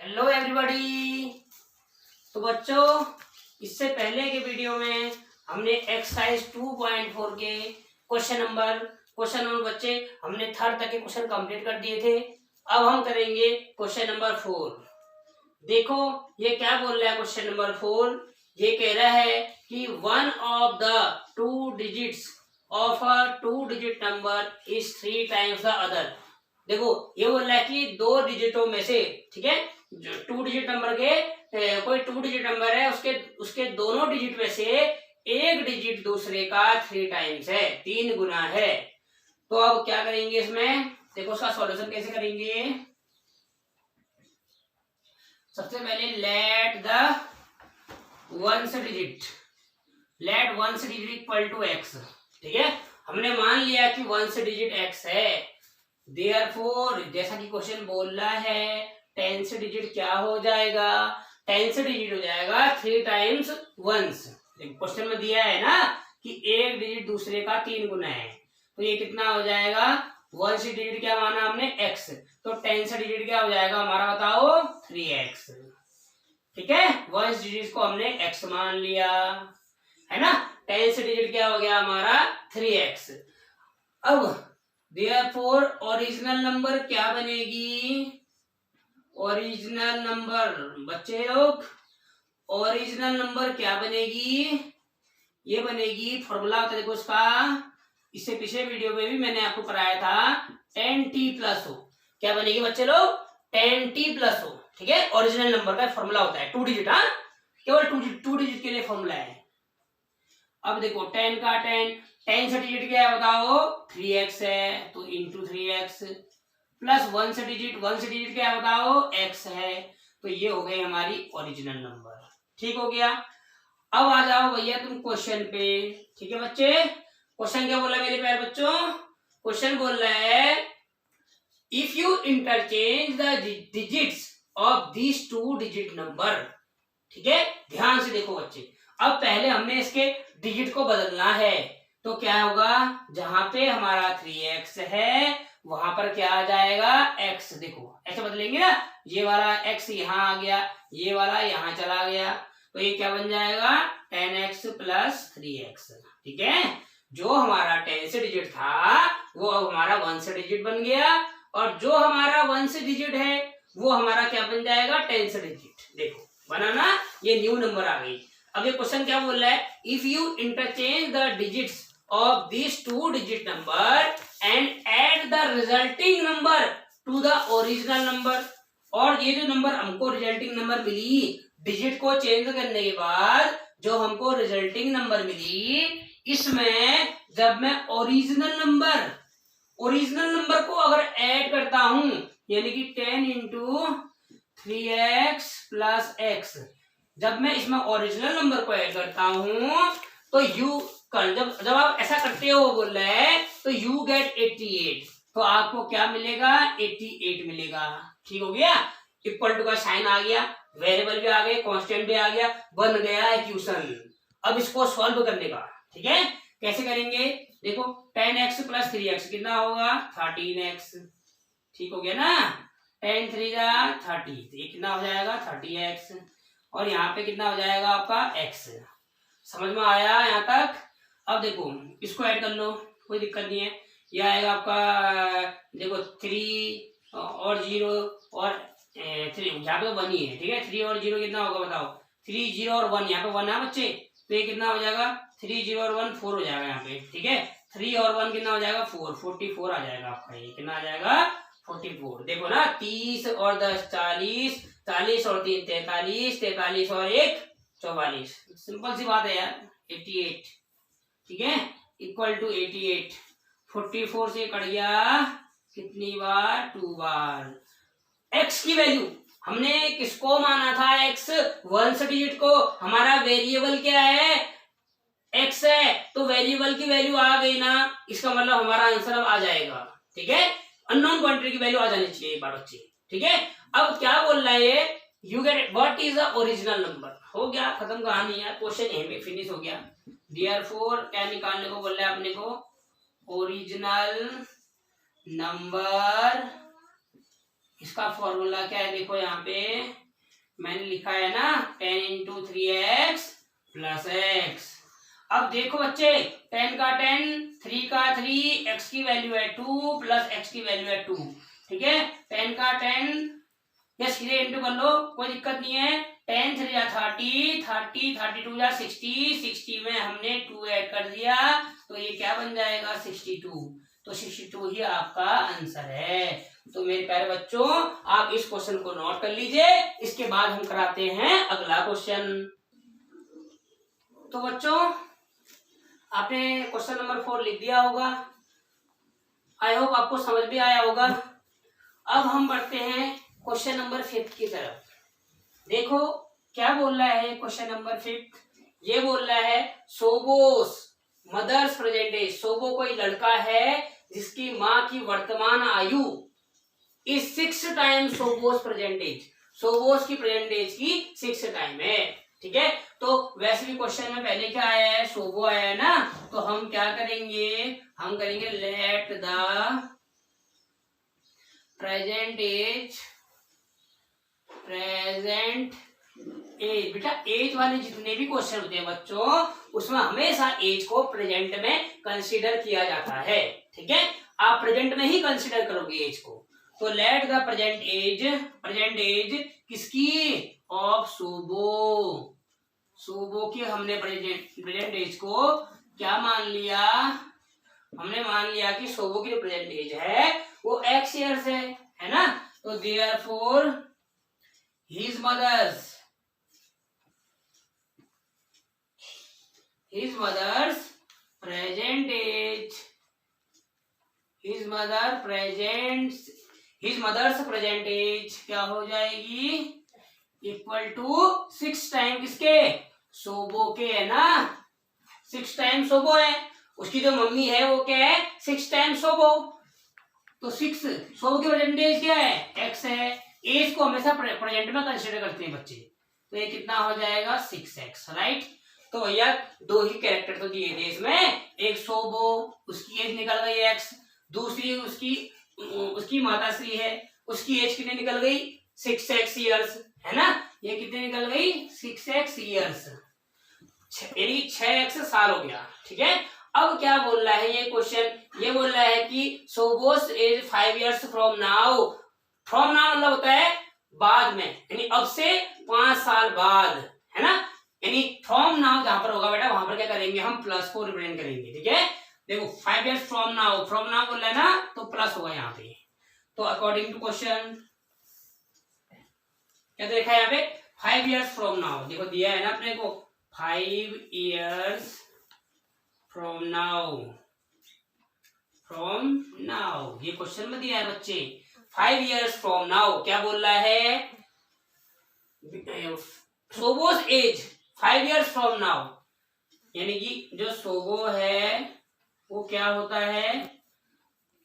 Hello everybody. तो बच्चों, इससे पहले के वीडियो में हमने एक्सरसाइज 2.4 के क्वेश्चन नंबर बच्चे हमने थर्ड तक के क्वेश्चन कंप्लीट कर दिए थे। अब हम करेंगे क्वेश्चन नंबर 4। देखो ये क्या बोल रहा है क्वेश्चन नंबर 4। ये कह रहा है कि one of the two digits of a two digit number is 3 times the other. देखो ये बोल रहा है कि दो डिजिटों में से, ठीक है, टू डिजिट नंबर के कोई टू डिजिट नंबर है, उसके दोनों डिजिट में से एक डिजिट दूसरे का 3 टाइम्स है, 3 गुना है। तो अब क्या करेंगे इसमें, देखो उसका सॉल्यूशन कैसे करेंगे। सबसे पहले let ones digit equal to x. ठीक है, हमने मान लिया कि वंस डिजिट एक्स है। देयरफॉर जैसा कि क्वेश्चन बोल रहा है, टेंस डिजिट क्या हो जाएगा, टेंस डिजिट हो जाएगा 3 टाइम्स वंस। क्वेश्चन में दिया है ना कि एक डिजिट दूसरे का 3 गुना है, तो ये कितना हो जाएगा, वंस डिजिट क्या माना हमने एक्स, तो टेंस डिजिट क्या हो जाएगा हमारा, बताओ 3x। ठीक है, वंस डिजिट को हमने x मान लिया है ना, टेंस डिजिट क्या हो गया हमारा 3x। अब देयरफॉर ओरिजिनल नंबर क्या बनेगी, ओरिजिनल नंबर बच्चे लोग, ओरिजिनल नंबर क्या बनेगी, ये बनेगी, फॉर्मूला होता है देखो उसका, इससे पिछले वीडियो में भी मैंने आपको कराया था, 10t+o। क्या बनेगी बच्चे लोग, 10t+o। ठीक है, ओरिजिनल नंबर का फॉर्मूला होता है 2 डिजिट, हाँ केवल 2 डिजिट के लिए फॉर्मूला है। अब देखो 10 का 10 से डिजिट क्या है बताओ, 3x है, तो इंटू 3x प्लस 1 से डिजिट क्या है बताओ, x है, तो ये हो गई हमारी ओरिजिनल नंबर। ठीक हो गया। अब आ जाओ भैया तुम क्वेश्चन पे। ठीक है बच्चे, क्वेश्चन क्या बोला मेरे प्यारे बच्चों, क्वेश्चन बोल रहा है if you interchange the digits of these 2 digit number. ठीक है, ध्यान से देखो बच्चे, अब पहले हमने इसके डिजिट को बदलना है, तो क्या होगा, जहां पे हमारा 3x है वहां पर क्या आ जाएगा x। देखो ऐसे बदलेंगे ना, ये वाला x यहाँ आ गया, ये वाला यहाँ चला गया, तो ये क्या बन जाएगा 10x प्लस 3x। ठीक है, जो हमारा 10 से डिजिट था वो अब हमारा 1 से डिजिट बन गया, और जो हमारा 1 से डिजिट है वो हमारा क्या बन जाएगा 10 से डिजिट। देखो बना ना, ये न्यू नंबर आ गई। अब ये क्वेश्चन क्या बोल रहा है, if you interchange the digits of this 2 digit number and add the resulting number two the original number. और ये जो नंबर हमको रिजल्टिंग नंबर मिली, डिजिट को चेंज करने के बाद जो हमको रिजल्टिंग नंबर मिली, इसमें जब मैं ओरिजिनल नंबर को अगर ऐड करता हूं, यानी कि 10 इंटू 3x प्लस x, जब मैं इसमें ओरिजिनल नंबर को ऐड करता हूं तो जब आप ऐसा करते हो बोल रहे हैं, तो यू गेट 88, तो आपको क्या मिलेगा 88 मिलेगा। ठीक हो गया, इक्वल टू का साइन आ गया, वेरिएबल भी आ गए, कांस्टेंट भी आ गया, बन गया इक्वेशन। अब इसको सॉल्व करने का, ठीक है, कैसे करेंगे, देखो 10x प्लस 3x कितना होगा 13x। ठीक हो गया ना, 10 3 जा 30, तो ये कितना हो जाएगा 30x, और यहाँ पे कितना हो जाएगा आपका x। समझ में आया यहाँ तक। अब देखो इसको ऐड कर लो, कोई दिक्कत नहीं है, ये आएगा आपका, देखो 3 और 0 और 3, यहाँ पे 1 ही है। ठीक है, 3 और 0 कितना होगा बताओ, 3 0 और 1, यहाँ पे 1 है बच्चे, तो ये कितना हो जाएगा 3 0 और 1 4 हो जाएगा यहाँ पे। ठीक है, 3 और 1 कितना हो जाएगा 4, 44 आ जाएगा आपका, ये कितना आ जाएगा 44। देखो ना, 30 और 10 40, 40 और 3 43, 43 और 1 44, सिंपल सी बात है यार, 88। ठीक है, इक्वल टू 88, 44 से कट गया कितनी बार, 2 बार। x की वैल्यू हमने किसको माना था, x 1 से डिजिट को, हमारा वेरिएबल क्या है x है, तो वेरिएबल की वैल्यू आ गई ना, इसका मतलब हमारा आंसर अब आ जाएगा। ठीक है, अननोन क्वांटिटी की वैल्यू आ जानी चाहिए एक बार बच्चे। ठीक है, अब क्या बोल रहा है, you get what is the original number. हो गया, खत्म कहानी यार, क्वेश्चन यहीं पे फिनिश हो गया। देयरफॉर क्या निकालने को बोल रहा है अपने को, ओरिजिनल नंबर इसका फॉर्मूला क्या है, देखो यहाँ पे मैंने लिखा है ना 10 इंटू 3x प्लस एक्स। अब देखो बच्चे 10 का 10, 3 का 3, x की वैल्यू है 2 प्लस x की वैल्यू है 2। ठीक है, 10 का 10 या सीधे इंटू कर लो, कोई दिक्कत नहीं है। 10 3 या 30, 30 32 या 60, 60 में हमने 2 ऐड कर दिया तो ये क्या बन जाएगा 62। तो 62 ही आपका आंसर है। तो मेरे प्यारे बच्चों आप इस क्वेश्चन को नोट कर लीजिए, इसके बाद हम कराते हैं अगला क्वेश्चन। तो बच्चों आपने क्वेश्चन नंबर 4 लिख दिया होगा, आई होप आपको समझ भी आया होगा। अब हम बढ़ते हैं क्वेश्चन नंबर 5 की तरफ। देखो क्या बोल रहा है क्वेश्चन नंबर 5, ये बोल रहा है सोबोस मदर्स प्रेजेंट एज। सोबो कोई लड़का है जिसकी माँ की वर्तमान आयु इस 6 टाइम सोबोस प्रेजेंट एज। सोबोस की प्रेजेंट एज की 6 टाइम है। ठीक है, तो वैसे भी क्वेश्चन में पहले क्या आया है, सोबो आया है ना, तो हम क्या करेंगे, हम करेंगे लेट द प्रेजेंट एज बेटा एज वाले जितने भी क्वेश्चन होते हैं बच्चों उसमें हमेशा एज को प्रेजेंट में कंसीडर किया जाता है। ठीक है, आप प्रेजेंट में ही कंसीडर करोगे एज को। तो लेट द प्रेजेंट एज किसकी, ऑफ सोबो। सोबो की हमने प्रेजेंट एज को क्या मान लिया, हमने मान लिया कि सोबो की जो प्रेजेंट एज है वो x ईयर्स है ना। तो therefore his mother's present age, his mother's present age क्या हो जाएगी, इक्वल टू 6 टाइम किसके, सोबो के, है ना। 6 टाइम सोबो है, उसकी जो मम्मी है वो क्या है 6 टाइम सोबो। तो 6 सोबो की प्रेजेंट एज क्या है, x है। एज को हमेशा प्रेजेंट में कंसीडर करते हैं बच्चे, तो ये कितना हो जाएगा 6x, राइट। तो भैया 2 ही कैरेक्टर तो दिए थे इसमें, एक सोबो उसकी एज निकल गई x, दूसरी उसकी माताश्री है उसकी एज कितनी निकल गई 6x ईयर्स, है ना। ये कितनी निकल गई 6x ईयर्स, यानी 6x साल हो गया। ठीक है, अब क्या बोल रहा है ये क्वेश्चन, ये बोल रहा है कि Sobo's age 5 years from now. From now मतलब होता है बाद में, यानी अब से 5 साल बाद, है ना। यानी फ्रॉम नाउ जहां पर होगा बेटा वहां पर क्या करेंगे हम प्लस को रिप्रेजेंट करेंगे। ठीक है, देखो 5 इयर्स फ्रॉम नाउ बोल रहा है ना, तो प्लस होगा यहाँ पे। तो अकॉर्डिंग टू क्वेश्चन क्या देखा है यहाँ पे 5 इयर्स फ्रॉम नाउ, देखो दिया है ना अपने को 5 इयर्स फ्रॉम नाउ, ये क्वेश्चन में दिया है बच्चे। 5 इयर्स फ्रॉम नाउ क्या बोल रहा है, Sobo's age 5 years from now, यानी कि जो सोबो है वो क्या होता है,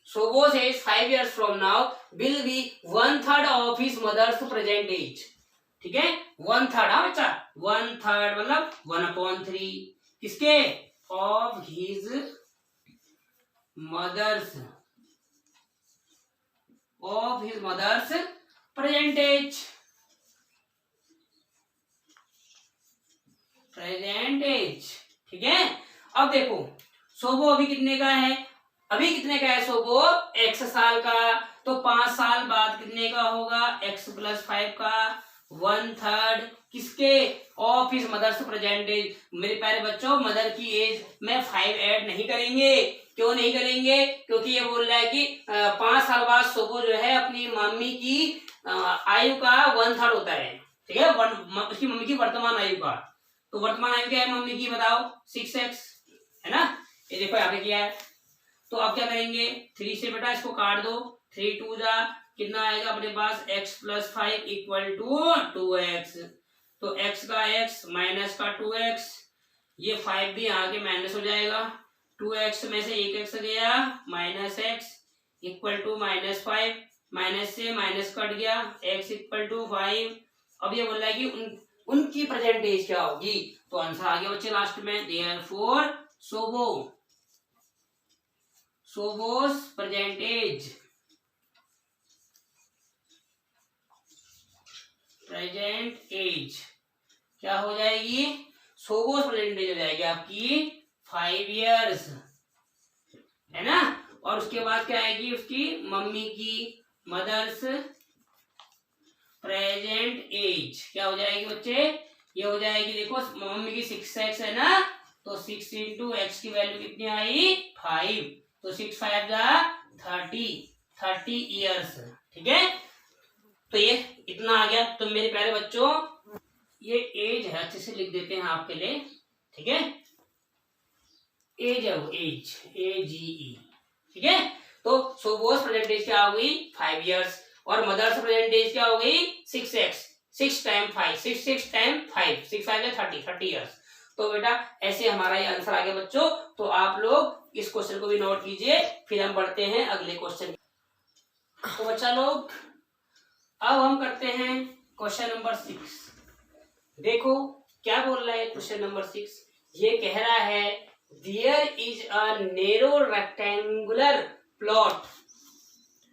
Sobo's age 5 years from now will be 1/3 of his mother's present age. ठीक है, 1/3, हाँ बच्चा 1/3 मतलब 1/3 किसके, of his mother's present age. ठीक है, अब देखो सोबो अभी कितने का है, सोबो x साल का, तो 5 साल बाद कितने का होगा x + 5 का 1/3 किसके, of his mother's present age. मेरे प्यारे बच्चों मदर की एज में 5 ऐड नहीं करेंगे, क्यों नहीं करेंगे, क्योंकि ये बोल रहा है कि 5 साल बाद सोबो जो है अपनी मम्मी की आयु का 1/3 होता है। ठीक है, उसकी मम्मी की वर्तमान आयु का, तो वर्तमान आयु क्या है मम्मी की बताओ 6x, है ना। ये देखो यहाँ पे क्या है, तो अब क्या करेंगे 3 से बेटा इसको काट दो, 3 2 जा कितना आएगा अपने पास x + 5 = 2x। तो x का x माइनस का 2x, ये 5 भी यहाँ के माइनस हो जाएगा, 2x में से 1x गया -x = -5, माइनस से माइनस कट गया x = 5। अब ये बोल रहा है कि उनकी प्रेजेंट एज क्या होगी, तो आंसर आ गया बच्चे लास्ट में, therefore Sobo's present age present age क्या हो जाएगी, सोबोस प्रेजेंट एज हो जाएगी आपकी 5 years, है ना। और उसके बाद क्या आएगी उसकी मम्मी की, मदर्स प्रेजेंट एज क्या हो जाएगी बच्चे, ये हो जाएगी, देखो मम्मी की 6x है ना, तो 6 इंटू एक्स की वैल्यू कितनी आई 5, तो 6 5 जा 30 ईयर्स, ठीक है। तो ये इतना आ गया। तो मेरे प्यारे बच्चों ये एज है, अच्छे से लिख देते हैं आपके लिए, ठीक है। एज है वो, एज AGE, ठीक है। तो सोबोस प्रेजेंट एज क्या हो गई 5 years, और मदर्स प्रेजेंट एज क्या हो गई 6x, 6 टाइम 5, 6 टाइम 5, 6 5 है 30 years। तो बेटा ऐसे हमारा ये आंसर आ गया बच्चों। तो आप लोग इस क्वेश्चन को भी नोट कीजिए, फिर हम बढ़ते हैं अगले क्वेश्चन। तो बच्चा लोग अब हम करते हैं क्वेश्चन नंबर 6। देखो क्या बोल रहा है क्वेश्चन नंबर 6, ये कह रहा है there is a narrow rectangular plot,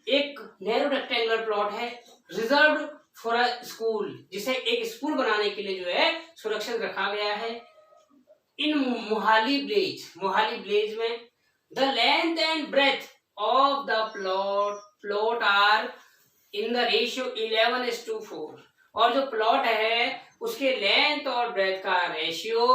एक नैरो रेक्टेंगुलर प्लॉट है रिजर्व्ड फॉर अ स्कूल, जिसे एक स्कूल बनाने के लिए जो है सुरक्षित रखा गया है। इन मोहाली विलेज में the length and breadth of the plot are in the ratio 11:4, और जो प्लॉट है उसके लेंथ और ब्रेथ का रेशियो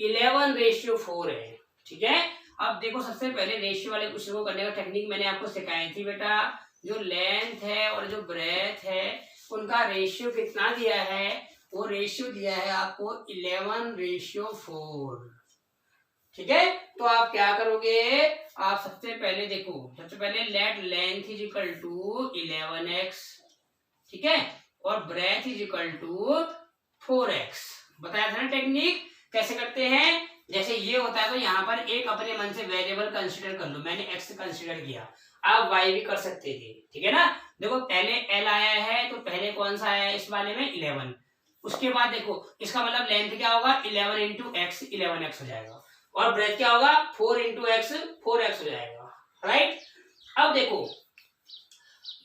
11:4 है, ठीक है। अब देखो सबसे पहले रेशियो वाले क्वेश्चन को करने का टेक्निक मैंने आपको सिखाई थी बेटा, जो लेंथ है और जो ब्रेथ है उनका रेशियो कितना दिया है, वो रेशियो दिया है आपको 11:4, ठीक है। तो आप क्या करोगे, आप सबसे पहले देखो, सबसे पहले let length is equal to 11x, ठीक है, और breath is equal to 4x। बताया था ना टेक्निक कैसे करते हैं, जैसे ये होता है तो यहाँ पर एक अपने मन से वेरिएबल कंसीडर कर लो, मैंने x कंसीडर किया, आप y भी कर सकते थे, ठीक है ना। देखो पहले l आया है तो पहले कौन सा आया है इस वाले में 11, उसके बाद देखो इसका मतलब लेंथ क्या होगा 11 इंटू एक्स 11x हो जाएगा, और ब्रेथ क्या होगा 4 इंटू एक्स 4x हो जाएगा, राइट। अब देखो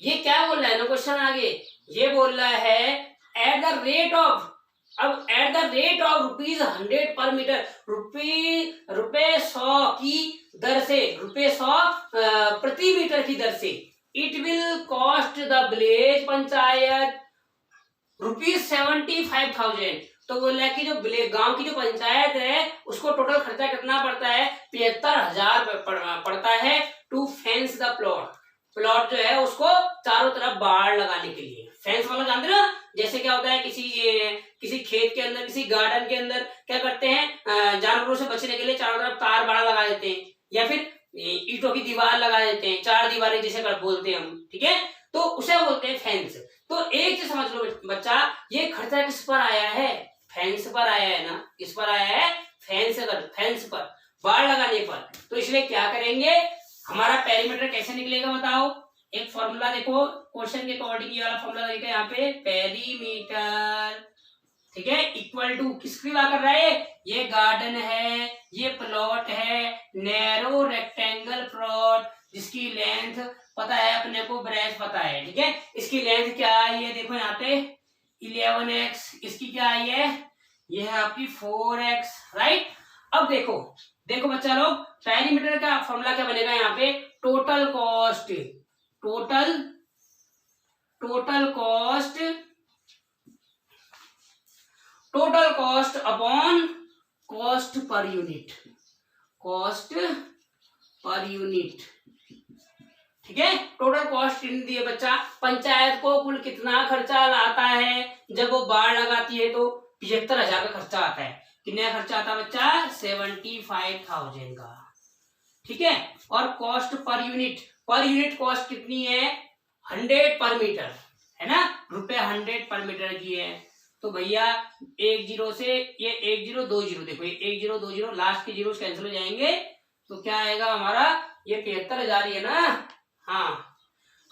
ये क्या बोल रहा है ना क्वेश्चन आगे, ये बोल रहा है एट द रेट ऑफ, अब एट द रेट ऑफ ₹100 पर मीटर, रुपए 100 की दर से, रुपए 100 प्रति मीटर की दर से, it will cost the village panchayat ₹75,000। तो बोल रहा है कि जो गांव की जो पंचायत है उसको टोटल खर्चा कितना पड़ता है 75,000 पड़ता है टू फेंस द प्लॉट जो है उसको चारों तरफ बाड़ लगाने के लिए। फेंस वाला जानते ना, जैसे क्या होता है किसी खेत के अंदर, किसी गार्डन के अंदर क्या करते हैं, जानवरों से बचने के लिए चारों तरफ तार बाड़ा लगा देते हैं, या फिर ईंटों की दीवार लगा देते हैं, 4 दीवारें जैसे बोलते हैं हम, ठीक है, तो उसे बोलते हैं फेंस। तो एक चीज समझ लो बच्चा, ये खर्चा किस पर आया है, फेंस पर आया है ना, किस पर आया है फेंस पर, बाड़ लगाने पर। तो इसलिए क्या करेंगे, हमारा पेरीमीटर कैसे निकलेगा बताओ, एक फॉर्मूला देखो क्वेश्चन के अकॉर्डिंग, ये वाला फॉर्मूला देखिए यहाँ पे, पेरीमीटर, ठीक है, इक्वल टू किसकी बात कर रहा है, ये गार्डन है, ये प्लॉट है, नैरो रेक्टेंगल प्लॉट, जिसकी लेंथ पता है अपने को, ब्रेथ पता है, ठीक है। इसकी लेंथ क्या आई है, देखो यहाँ पे 11x, इसकी क्या आई है, ये है आपकी 4x, राइट। अब देखो बच्चा लोग, पेरीमीटर का फॉर्मूला क्या बनेगा यहाँ पे, total cost upon cost per unit, ठीक है। टोटल कॉस्ट दिए बच्चा, पंचायत को कुल कितना खर्चा आता है जब वो बाढ़ लगाती है, तो 75,000 का खर्चा आता है। कितना खर्चा आता है बच्चा 75,000 का, ठीक है। और कॉस्ट पर यूनिट कॉस्ट कितनी है 100 पर मीटर, है ना, ₹100 पर मीटर की है। तो भैया 10 से ये 1020, देखो ये 1020, लास्ट के जीरो कैंसिल हो जाएंगे, तो क्या आएगा हमारा, ये 75,000 है ना, हाँ,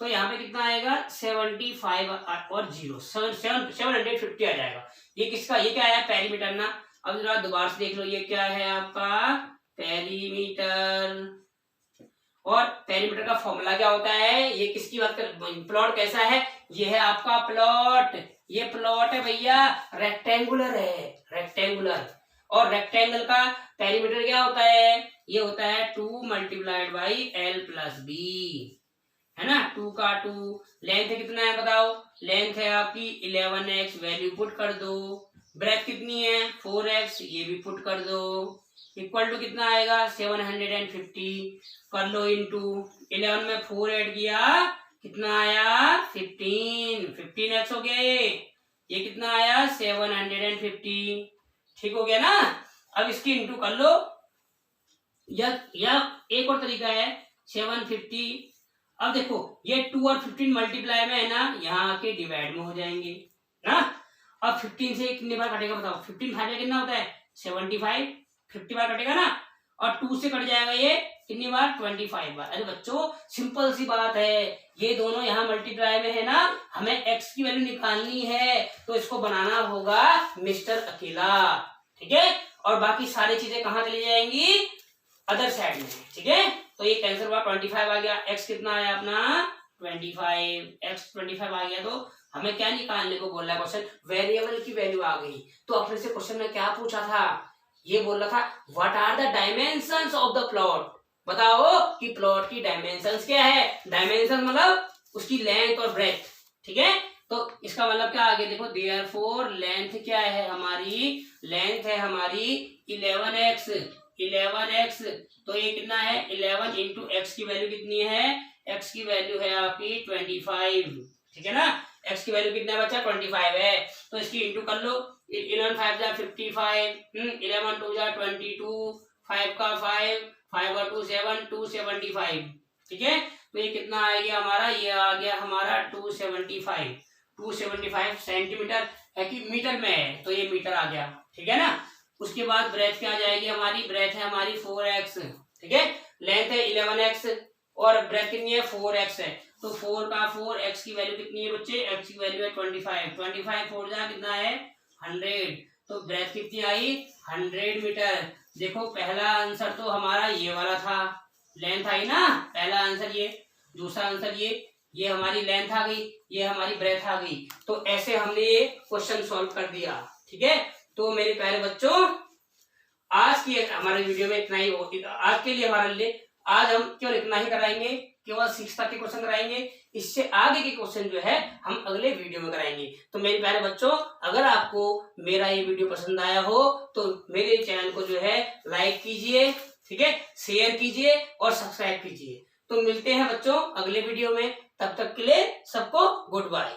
तो यहाँ पे कितना आएगा 75 और 750 आ जाएगा। ये किसका, ये क्या है पेरीमीटर ना। अब जरा दोबारा से देख लो, ये क्या है आपका पेरीमीटर, और पेरीमीटर का फॉर्मूला क्या होता है, ये किसकी बात कर, प्लॉट कैसा है, ये है आपका प्लॉट, ये प्लॉट है भैया रेक्टेंगुलर है, रेक्टेंगुलर। और रेक्टेंगल का पेरीमीटर क्या होता है, ये होता है 2 multiplied by L plus b, है ना। 2 का 2, लेंथ कितना है बताओ, लेंथ है आपकी 11x, वैल्यू पुट कर दो। ब्रेथ कितनी है 4x, ये भी पुट कर दो। इक्वल टू कितना आएगा 750, कर लो इंटू 11 में 4 ऐड किया कितना आया 15x हो गया। ये कितना आया 750, ठीक हो गया ना। अब इसकी इंटू कर लो, या एक और तरीका है 750। अब देखो ये 2 और 15 मल्टीप्लाई में है ना, यहाँ आके डिवाइड में हो जाएंगे ना। अब 15 से कितने बार कटेगा बताओ, 15 5 कितना होता है 75, 50 बार कटेगा ना। और 2 से कट जाएगा ये कितनी बार 25 बार। अरे बच्चों सिंपल सी बात है, ये दोनों यहाँ मल्टीप्लाई में है ना, हमें x की वैल्यू निकालनी है तो इसको बनाना होगा मिस्टर अकेला, ठीक है। और बाकी सारी चीजें कहाँ चली जाएंगी, अदर साइड में, ठीक है। तो ये कैंसिल हुआ, 25 आ गया। x कितना आया अपना 25, x 25 आ गया। तो हमें क्या निकालने को बोल रहा है क्वेश्चन, वेरिएबल की वैल्यू आ गई। तो अपने से क्वेश्चन में क्या पूछा था, ये बोल रहा था what are the dimensions of the plot, बताओ कि प्लॉट की डायमेंशंस क्या है। डायमेंशन मतलब उसकी लेंथ और ब्रेथ, ठीक है। तो इसका मतलब क्या आ गया देखो, देयरफॉर लेंथ क्या है हमारी, लेंथ है हमारी 11x, 11x। तो ये कितना है 11 इंटू एक्स की वैल्यू कितनी है, x की वैल्यू है आपकी 25, ठीक है ना। x की वैल्यू कितना बचा 25 है, तो इसकी इंटू कर लो। 11 5 जा 55, 11 2 जा 22, 5 का 5, 5 और 2 7, 275, ठीक है। तो ये कितना आ गया हमारा, ये आ गया हमारा 275, 275 सेंटीमीटर है कि मीटर में है, तो ये मीटर आ गया, ठीक है ना। उसके बाद ब्रेथ क्या आ जाएगी हमारी, ब्रेथ है हमारी 4x, ठीक है। लेंथ है 11x और ब्रेथ कितनी है 4x है, तो 4 का 4, x की वैल्यू कितनी है बच्चे, x की वैल्यू है 25, 25 4 जा कितना है 100, तो ब्रेथ कितनी आई 100 मीटर। देखो पहला आंसर तो हमारा ये वाला था, लेंथ आई ना पहला आंसर ये, दूसरा आंसर ये हमारी लेंथ आ गई, ये हमारी ब्रेथ आ गई। तो ऐसे हमने ये क्वेश्चन सॉल्व कर दिया, ठीक है। तो मेरे प्यारे बच्चों आज की हमारे वीडियो में इतना ही, आज के लिए हमारे लिए आज हम केवल इतना ही कराएंगे, केवल 6 तक के क्वेश्चन कराएंगे। इससे आगे के क्वेश्चन जो है हम अगले वीडियो में कराएंगे। तो मेरे प्यारे बच्चों अगर आपको मेरा ये वीडियो पसंद आया हो तो मेरे चैनल को जो है लाइक कीजिए, ठीक है, शेयर कीजिए और सब्सक्राइब कीजिए। तो मिलते हैं बच्चों अगले वीडियो में, तब तक के लिए सबको गुड बाय।